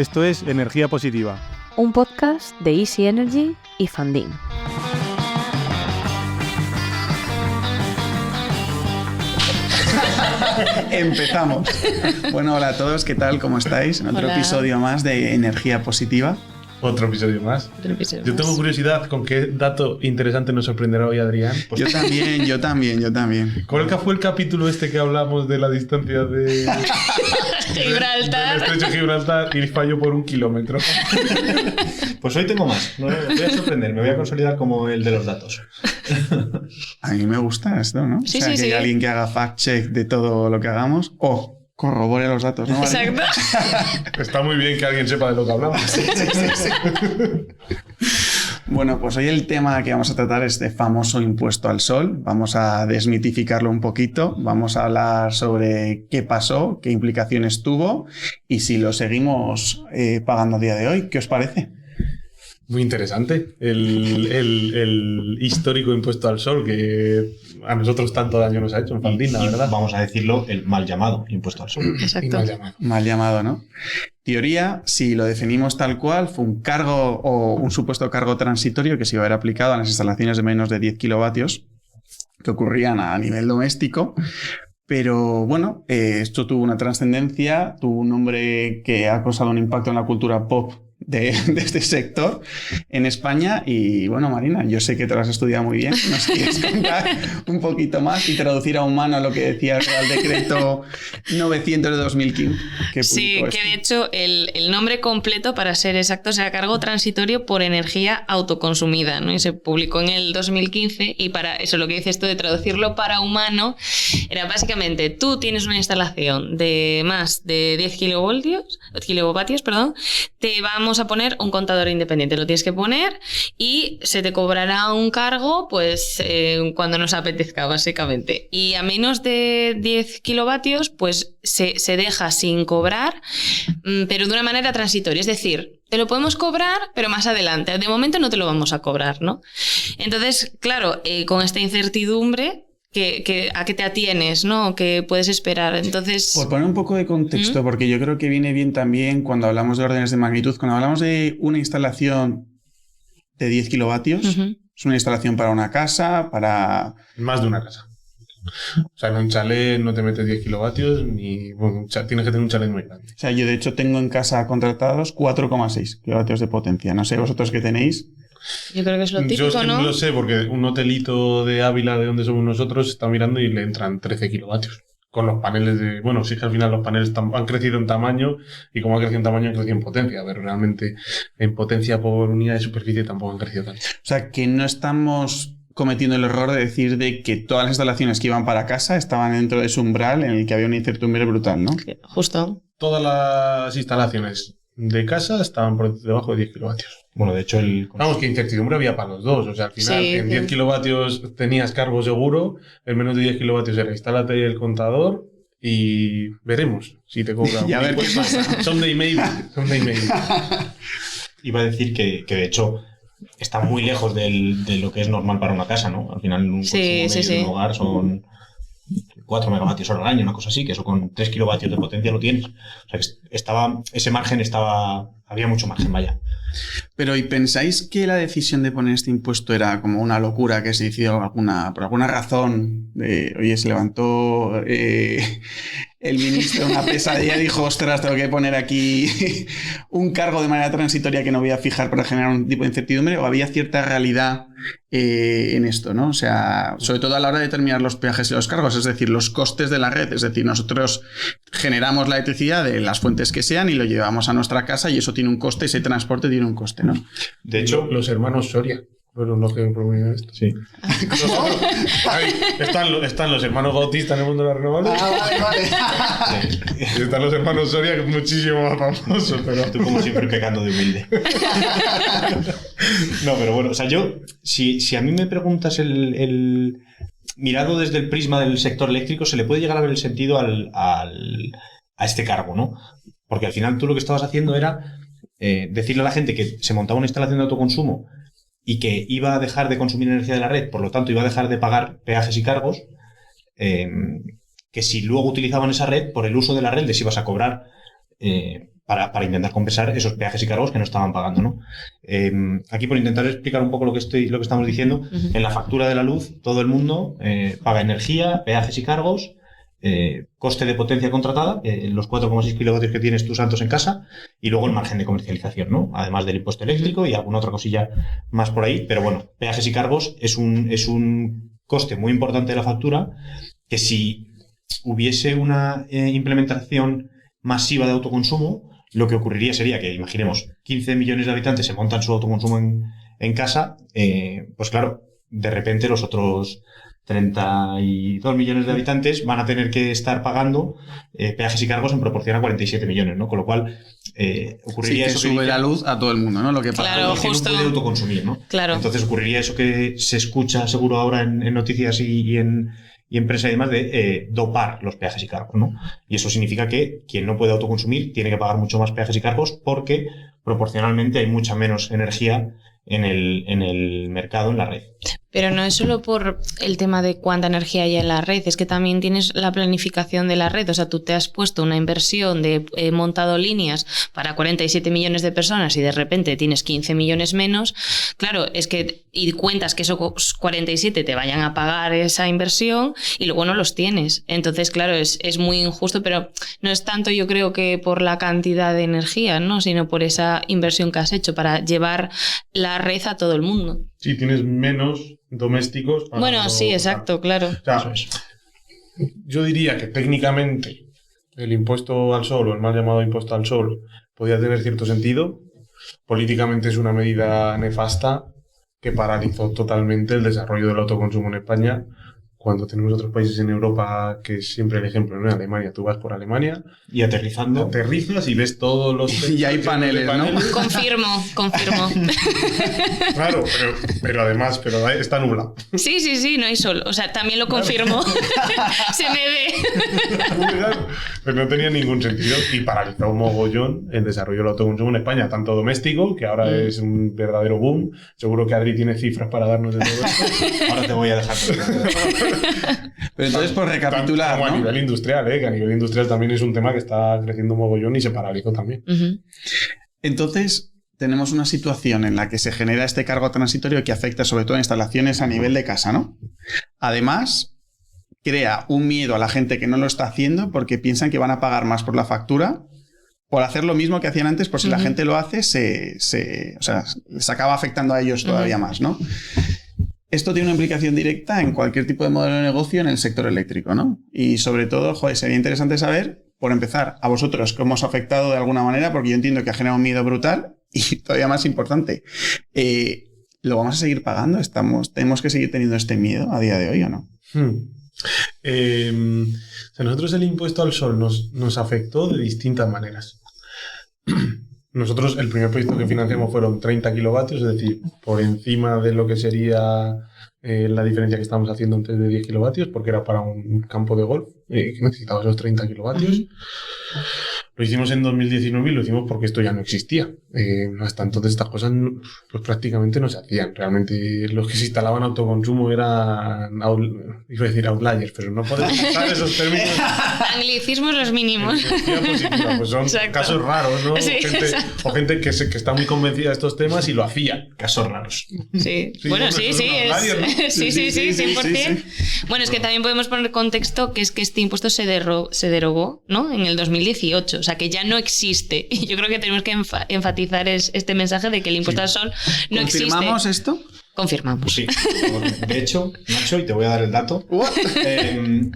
Esto es Energía Positiva. Un podcast de Easy Energy y Funding. Empezamos. Bueno, hola a todos, ¿qué tal? ¿Cómo estáis? En otro episodio más de Energía Positiva. Otro episodio más. Yo tengo curiosidad con qué dato interesante nos sorprenderá hoy Adrián. Pues yo también. ¿Cuál fue el capítulo que hablamos de la distancia de Gibraltar? Del estrecho de Gibraltar y falló por 1 kilómetro? Pues hoy tengo más. No, me voy a sorprender, me voy a consolidar como el de los datos. A mí me gusta esto, ¿no? Sí, o sea, sí, que sí. alguien que haga fact-check de todo lo que hagamos o corrobore los datos, ¿no? Exacto. Está muy bien que alguien sepa de lo que hablamos. Sí. Bueno, pues hoy el tema que vamos a tratar es de famoso impuesto al sol. Vamos a desmitificarlo un poquito. Vamos a hablar sobre qué pasó, qué implicaciones tuvo y si lo seguimos pagando a día de hoy. ¿Qué os parece? Muy interesante. El histórico impuesto al sol que a nosotros tanto daño nos ha hecho en Funding, la verdad. Vamos a decirlo, el mal llamado impuesto al sol. Y Exacto. mal llamado. Mal llamado, ¿no? Teoría, si lo definimos tal cual, fue un cargo o un supuesto cargo transitorio que se iba a ver aplicado a las instalaciones de menos de 10 kilovatios que ocurrían a nivel doméstico. Pero bueno, esto tuvo una trascendencia, tuvo un nombre que ha causado un impacto en la cultura pop de este sector en España. Y bueno, Marina, yo sé que te lo has estudiado muy bien. ¿Nos quieres contar un poquito más y traducir a humano lo que decía el Real Decreto 900 de 2015? Sí, que de hecho el nombre completo, para ser exacto, sea cargo transitorio por energía autoconsumida, ¿no? Y se publicó en el 2015 y para eso lo que dice esto de traducirlo para humano era básicamente tú tienes una instalación de más de 10 kilovatios, te vamos a poner un contador independiente, lo tienes que poner y se te cobrará un cargo pues cuando nos apetezca, básicamente. Y a menos de 10 kilovatios pues se deja sin cobrar, pero de una manera transitoria, es decir, te lo podemos cobrar, pero más adelante. De momento no te lo vamos a cobrar, ¿no? Entonces, claro, con esta incertidumbre, ¿a qué te atienes, no? ¿Qué puedes esperar? Entonces... Por poner un poco de contexto, porque yo creo que viene bien también cuando hablamos de órdenes de magnitud, cuando hablamos de una instalación de 10 kilovatios, es una instalación para una casa, para... Más de una casa. O sea, en un chalet no te metes 10 kilovatios ni... Bueno, tienes que tener un chalet muy grande. O sea, yo de hecho tengo en casa contratados 4,6 kilovatios de potencia. No sé vosotros qué tenéis. Yo creo que es lo típico, Yo es que ¿no? no lo sé, porque un hotelito de Ávila, de donde somos nosotros, está mirando y le entran 13 kilovatios. Con los paneles de... Bueno, sí que al final los paneles han crecido en tamaño y como ha crecido en tamaño, han crecido en potencia. Pero realmente en potencia por unidad de superficie tampoco han crecido tanto. O sea, que no estamos cometiendo el error de decir de que todas las instalaciones que iban para casa estaban dentro de ese umbral en el que había una incertidumbre brutal, ¿no? Justo. Todas las instalaciones de casa estaban por debajo de 10 kilovatios. Bueno, de hecho, Vamos, que incertidumbre había para los dos. O sea, al final, Sí, en 10 kilovatios tenías cargo seguro, en menos de 10 kilovatios era instálate el contador y veremos si te cobran. Y a ver qué pasa. Someday maybe. iba a decir que de hecho está muy lejos de lo que es normal para una casa, ¿no? Al final, un consumo medio de un hogar son 4 megavatios hora al año, una cosa así, que eso con 3 kilovatios de potencia lo tienes. O sea, que ese margen había mucho margen, vaya. Pero ¿y pensáis que la decisión de poner este impuesto era como una locura que se decidió por alguna razón? Oye, se levantó el ministro una pesadilla y dijo, ostras, tengo que poner aquí un cargo de manera transitoria que no voy a fijar para generar un tipo de incertidumbre, o había cierta realidad en esto, ¿no? O sea, sobre todo a la hora de determinar los peajes y los cargos, es decir, los costes de la red. Es decir, nosotros generamos la electricidad de las fuentes que sean y lo llevamos a nuestra casa y eso tiene un coste, ese transporte tiene un coste, ¿no? De hecho, los hermanos Soria fueron los que promovieron esto. Sí. Están los hermanos Bautista en el mundo de las renovables. Vale. Y están los hermanos Soria, que es muchísimo más famoso, pero... Tú como siempre pecando de humilde. No, pero bueno, o sea, yo, si a mí me preguntas mirado desde el prisma del sector eléctrico, se le puede llegar a ver el sentido a este cargo, ¿no? Porque al final tú lo que estabas haciendo era decirle a la gente que se montaba una instalación de autoconsumo y que iba a dejar de consumir energía de la red, por lo tanto iba a dejar de pagar peajes y cargos, que si luego utilizaban esa red, por el uso de la red les ibas a cobrar para intentar compensar esos peajes y cargos que no estaban pagando, ¿no? Aquí, por intentar explicar un poco lo que estamos diciendo, en la factura de la luz todo el mundo paga energía, peajes y cargos, coste de potencia contratada, los 4,6 kilovatios que tienes tú, Santos, en casa, y luego el margen de comercialización, ¿no? Además del impuesto eléctrico y alguna otra cosilla más por ahí. Pero bueno, peajes y cargos es un coste muy importante de la factura que, si hubiese una implementación masiva de autoconsumo, lo que ocurriría sería que, imaginemos, 15 millones de habitantes se montan su autoconsumo en casa, pues claro, de repente los otros 32 millones de habitantes van a tener que estar pagando peajes y cargos en proporción a 47 millones, ¿no? Con lo cual ocurriría que eso sube la luz a todo el mundo, ¿no? Lo que pasa Claro, es que justo. no puede autoconsumir, ¿no? Claro. Entonces ocurriría eso que se escucha seguro ahora en noticias y en prensa y demás, de dopar los peajes y cargos, ¿no? Y eso significa que quien no puede autoconsumir tiene que pagar mucho más peajes y cargos porque proporcionalmente hay mucha menos energía en el mercado, en la red. Pero no es solo por el tema de cuánta energía hay en la red, es que también tienes la planificación de la red. O sea, tú te has puesto una inversión de montado líneas para 47 millones de personas y de repente tienes 15 millones menos. Claro, es que y cuentas que esos 47 te vayan a pagar esa inversión y luego no los tienes. Entonces, claro, es muy injusto, pero no es tanto, yo creo, que por la cantidad de energía, ¿no? Sino por esa inversión que has hecho para llevar la red a todo el mundo. Sí, tienes menos domésticos. Bueno, sí, exacto, claro. O sea, yo diría que técnicamente el impuesto al sol, o el mal llamado impuesto al sol, podría tener cierto sentido. Políticamente es una medida nefasta que paralizó totalmente el desarrollo del autoconsumo en España, cuando tenemos otros países en Europa, que es siempre el ejemplo, ¿no? En Alemania, tú vas por Alemania Y aterrizando. aterrizas y ves todos los... Y hay paneles, ¿no? Confirmo. Claro, pero además está nublado. Sí, no hay sol. O sea, también lo confirmo. Se me ve. Claro, pero no tenía ningún sentido y paralizó un mogollón el desarrollo del autoconsumo en España, tanto doméstico, que ahora es un verdadero boom. Seguro que Adri tiene cifras para darnos de todo esto. Ahora te voy a dejar. Pero entonces, por recapitular, Como a ¿no? nivel industrial, que a nivel industrial también es un tema que está creciendo un mogollón y se paralizó también. Entonces, tenemos una situación en la que se genera este cargo transitorio que afecta sobre todo a instalaciones a nivel de casa, ¿no? Además, crea un miedo a la gente que no lo está haciendo porque piensan que van a pagar más por la factura por hacer lo mismo que hacían antes, por si la gente lo hace, o sea, les acaba afectando a ellos todavía más, ¿no? Esto tiene una implicación directa en cualquier tipo de modelo de negocio en el sector eléctrico, ¿no? Y sobre todo, sería interesante saber, por empezar, a vosotros cómo os ha afectado de alguna manera, porque yo entiendo que ha generado un miedo brutal y todavía más importante, ¿lo vamos a seguir pagando? ¿Tenemos que seguir teniendo este miedo a día de hoy o no? A nosotros el impuesto al sol nos afectó de distintas maneras. Nosotros el primer proyecto que financiamos fueron 30 kilovatios, es decir, por encima de lo que sería la diferencia que estábamos haciendo antes de 10 kilovatios, porque era para un campo de golf que necesitaba esos 30 kilovatios. Lo hicimos en 2019 y lo hicimos porque esto ya no existía. Hasta entonces estas cosas pues prácticamente no se hacían. Realmente los que se instalaban autoconsumo eran, iba a decir outliers, pero no podemos usar esos términos. Anglicismos los mínimos. Positiva, pues son Exacto. casos raros, ¿no? Sí, O gente que está muy convencida de estos temas y lo hacía. Casos raros. Sí. Sí, Bueno, bueno, sí, eso es un outlier, ¿no? sí, 100%. Bueno, es que también podemos poner contexto que es que este impuesto se derogó, ¿no? En el 2018, o sea que ya no existe. Y yo creo que tenemos que enfatizar este mensaje de que el impuesto al sol no existe. ¿Confirmamos esto? Confirmamos. Sí. De hecho, Nacho, y te voy a dar el dato,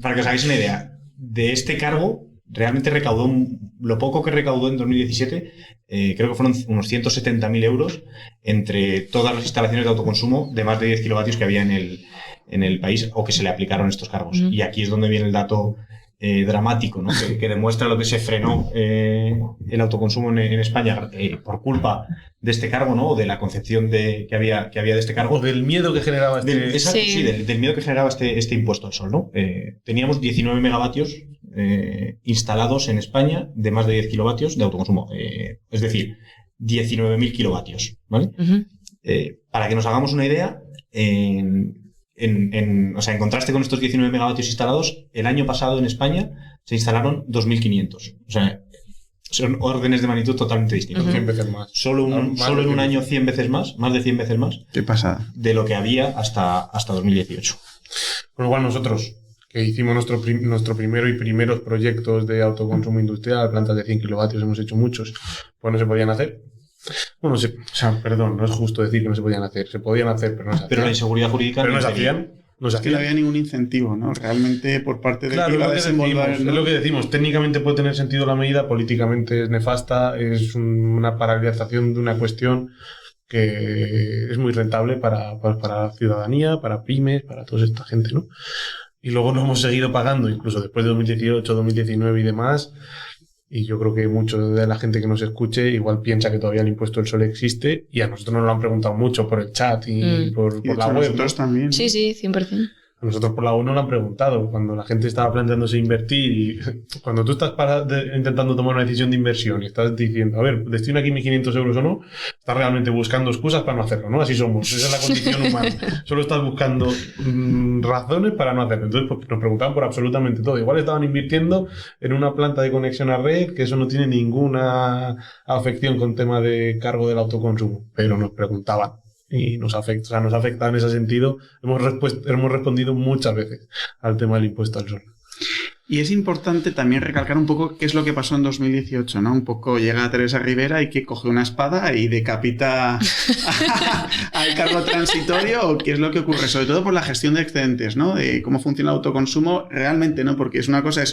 para que os hagáis una idea, de este cargo realmente recaudó, lo poco que recaudó en 2017, creo que fueron unos 170.000 euros entre todas las instalaciones de autoconsumo de más de 10 kilovatios que había en el país o que se le aplicaron estos cargos. Y aquí es donde viene el dato dramático, ¿no? que demuestra lo que se frenó el autoconsumo en España por culpa de este cargo, ¿no? O de la concepción que había de este cargo. O del miedo que generaba Exacto, Sí. del miedo que generaba este impuesto al sol, ¿no? Teníamos 19 megavatios instalados en España de más de 10 kilovatios de autoconsumo. Es decir, 19.000 kilovatios, ¿vale? Para que nos hagamos una idea, o sea, en contraste con estos 19 megavatios instalados, el año pasado en España se instalaron 2.500. O sea, Son órdenes de magnitud totalmente distintas. 100 veces más. Solo en un año 100 veces más de 100 veces más. Qué pasada. De lo que había hasta 2018. Con lo cual nosotros, que hicimos nuestro primero y primeros proyectos de autoconsumo industrial, plantas de 100 kilovatios, hemos hecho muchos, pues no se podían hacer. Bueno, perdón, no es justo decir que no se podían hacer. Se podían hacer, pero no se hacían. Pero la inseguridad jurídica... Pero no se hacían. Es que no había ningún incentivo, ¿no? Realmente por parte de claro, que iba a desenvolver, ¿no? Es lo que decimos. Técnicamente puede tener sentido la medida, políticamente es nefasta, es una paralización de una cuestión que es muy rentable para la ciudadanía, para pymes, para toda esta gente, ¿no? Y luego lo hemos seguido pagando, incluso después de 2018, 2019 y demás. Y yo creo que mucho de la gente que nos escuche igual piensa que todavía el impuesto del sol existe, y a nosotros nos lo han preguntado mucho por el chat y por la web. Nosotros también, ¿no? Sí, 100%. A nosotros por la web nos lo han preguntado. Cuando la gente estaba planteándose invertir, y cuando tú estás intentando tomar una decisión de inversión y estás diciendo, a ver, destino aquí 1.500 euros o no, estás realmente buscando excusas para no hacerlo, ¿no? Así somos, esa es la condición humana. Solo estás buscando razones para no hacerlo. Entonces, pues, nos preguntaban por absolutamente todo. Igual estaban invirtiendo en una planta de conexión a red, que eso no tiene ninguna afección con tema de cargo del autoconsumo, pero nos preguntaban. Y nos afecta en ese sentido. Hemos respondido muchas veces al tema del impuesto al sol. Y es importante también recalcar un poco qué es lo que pasó en 2018, ¿no? Un poco llega Teresa Rivera y que coge una espada y decapita al cargo transitorio, o qué es lo que ocurre, sobre todo por la gestión de excedentes, ¿no? De cómo funciona el autoconsumo realmente, ¿no? Porque es una cosa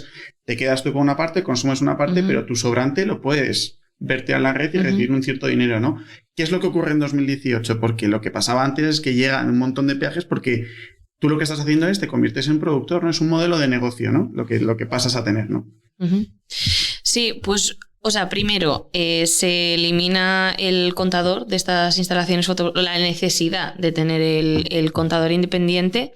te quedas tú con una parte, consumes una parte, pero tu sobrante lo puedes verter a la red y recibir un cierto dinero, ¿no? ¿Qué es lo que ocurre en 2018? Porque lo que pasaba antes es que llegan un montón de peajes porque tú lo que estás haciendo es te conviertes en productor, ¿no? Es un modelo de negocio, ¿no? Lo que pasas a tener, ¿no? Sí, pues, o sea, primero se elimina el contador de estas instalaciones la necesidad de tener el contador independiente.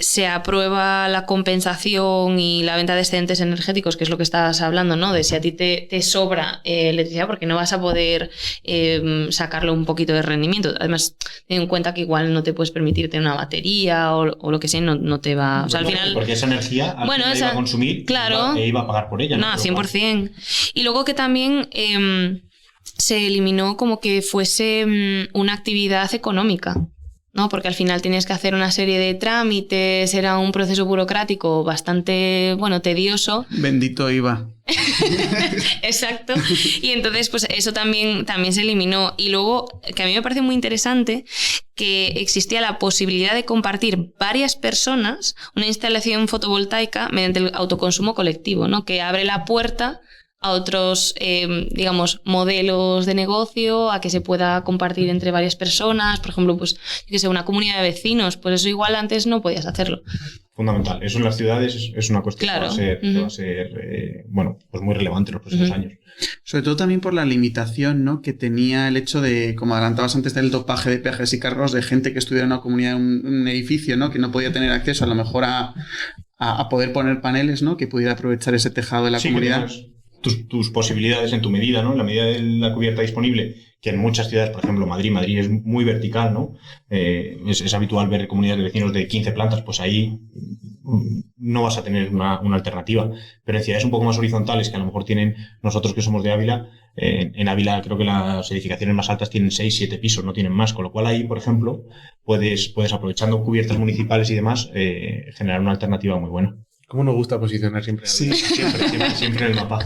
Se aprueba la compensación y la venta de excedentes energéticos, que es lo que estabas hablando, ¿no? De si a ti te sobra electricidad, porque no vas a poder sacarle un poquito de rendimiento. Además, ten en cuenta que igual no te puedes permitir tener una batería o lo que sea, no te va... O sea, al final... Porque esa energía al final iba a consumir, claro, iba a pagar por ella. No, 100%. Y luego que también se eliminó como que fuese una actividad económica, ¿no? Porque al final tienes que hacer una serie de trámites, era un proceso burocrático bastante, tedioso. Bendito IVA. Exacto. Y entonces, pues eso también se eliminó. Y luego, que a mí me parece muy interesante, que existía la posibilidad de compartir varias personas una instalación fotovoltaica mediante el autoconsumo colectivo, ¿no? Que abre la puerta a otros, modelos de negocio, a que se pueda compartir entre varias personas. Por ejemplo, pues, una comunidad de vecinos, pues eso igual antes no podías hacerlo. Fundamental. Eso en las ciudades es una cuestión que va a ser pues muy relevante en los próximos años. Sobre todo también por la limitación, ¿no? Que tenía el hecho de, como adelantabas antes, del dopaje de peajes y cargos de gente que estuviera en una comunidad, un edificio, ¿no? Que no podía tener acceso a lo mejor a poder poner paneles, ¿no? Que pudiera aprovechar ese tejado de la comunidad. Tus posibilidades en tu medida, ¿no? En la medida de la cubierta disponible, que en muchas ciudades, por ejemplo Madrid es muy vertical, ¿no? Es habitual ver comunidades de vecinos de 15 plantas, pues ahí no vas a tener una alternativa. Pero en ciudades un poco más horizontales, que a lo mejor tienen, nosotros que somos de Ávila, en Ávila creo que las edificaciones más altas tienen 6, 7 pisos, no tienen más, con lo cual ahí, por ejemplo, puedes aprovechando cubiertas municipales y demás, generar una alternativa muy buena. ¿Cómo nos gusta posicionar siempre? Sí, siempre en el mapa.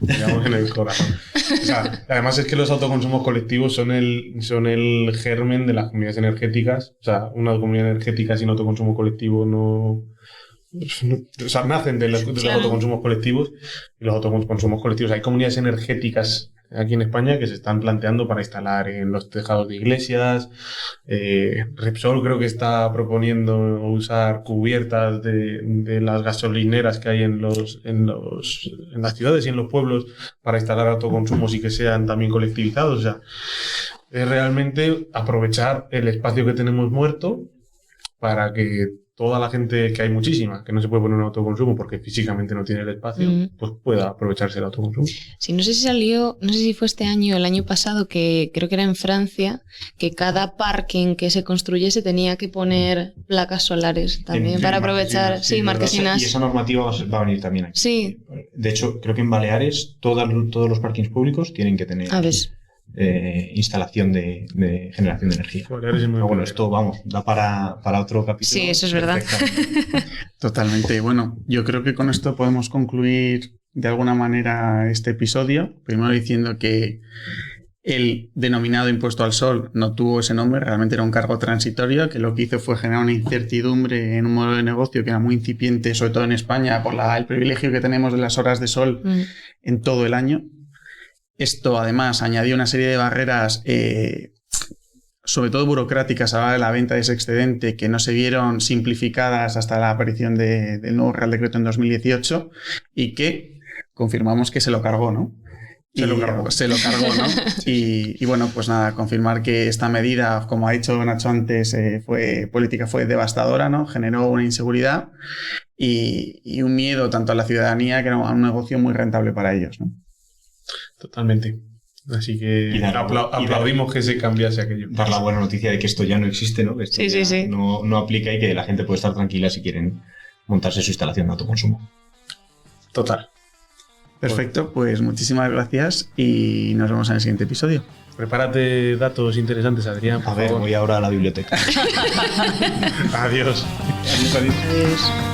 Digamos en el corazón. O sea, además es que los autoconsumos colectivos son el germen de las comunidades energéticas. O sea, una comunidad energética sin autoconsumo colectivo no... O sea, nacen de los autoconsumos colectivos. Y los autoconsumos colectivos, hay comunidades energéticas aquí en España que se están planteando para instalar en los tejados de iglesias. Repsol creo que está proponiendo usar cubiertas de las gasolineras que hay en las ciudades y en los pueblos para instalar autoconsumos y que sean también colectivizados. O sea, es realmente aprovechar el espacio que tenemos muerto para que toda la gente, que hay muchísima, que no se puede poner un autoconsumo porque físicamente no tiene el espacio, pues pueda aprovecharse el autoconsumo. Sí, no sé si salió, no sé si fue este año o el año pasado, que creo que era en Francia, que cada parking que se construyese tenía que poner placas solares también para aprovechar, sí, marquesinas. Y esa normativa va a venir también aquí. Sí. De hecho, creo que en Baleares todos los parkings públicos tienen que tener instalación de generación de energía. Pero bueno, esto, vamos, da para otro capítulo. Sí, eso es verdad. Totalmente. Y bueno, yo creo que con esto podemos concluir de alguna manera este episodio. Primero diciendo que el denominado impuesto al sol no tuvo ese nombre, realmente era un cargo transitorio que lo que hizo fue generar una incertidumbre en un modelo de negocio que era muy incipiente, sobre todo en España, por el privilegio que tenemos de las horas de sol en todo el año. Esto además añadió una serie de barreras, sobre todo burocráticas, a la hora de la venta de ese excedente, que no se vieron simplificadas hasta la aparición del nuevo Real Decreto en 2018 y que confirmamos que se lo cargó, ¿no? Se lo cargó, ¿no? Y bueno, pues nada, confirmar que esta medida, como ha dicho Nacho antes, fue devastadora, ¿no? Generó una inseguridad y un miedo tanto a la ciudadanía, que era un negocio muy rentable para ellos, ¿no? Totalmente. Así que aplaudimos que se cambiase aquello. Dar la buena noticia de que esto ya no existe, ¿no? Que esto sí. No aplica y que la gente puede estar tranquila si quieren montarse su instalación de autoconsumo. Total. Perfecto, pues muchísimas gracias y nos vemos en el siguiente episodio. Prepárate datos interesantes, Adrián, por favor. Voy ahora a la biblioteca. Adiós. Adiós.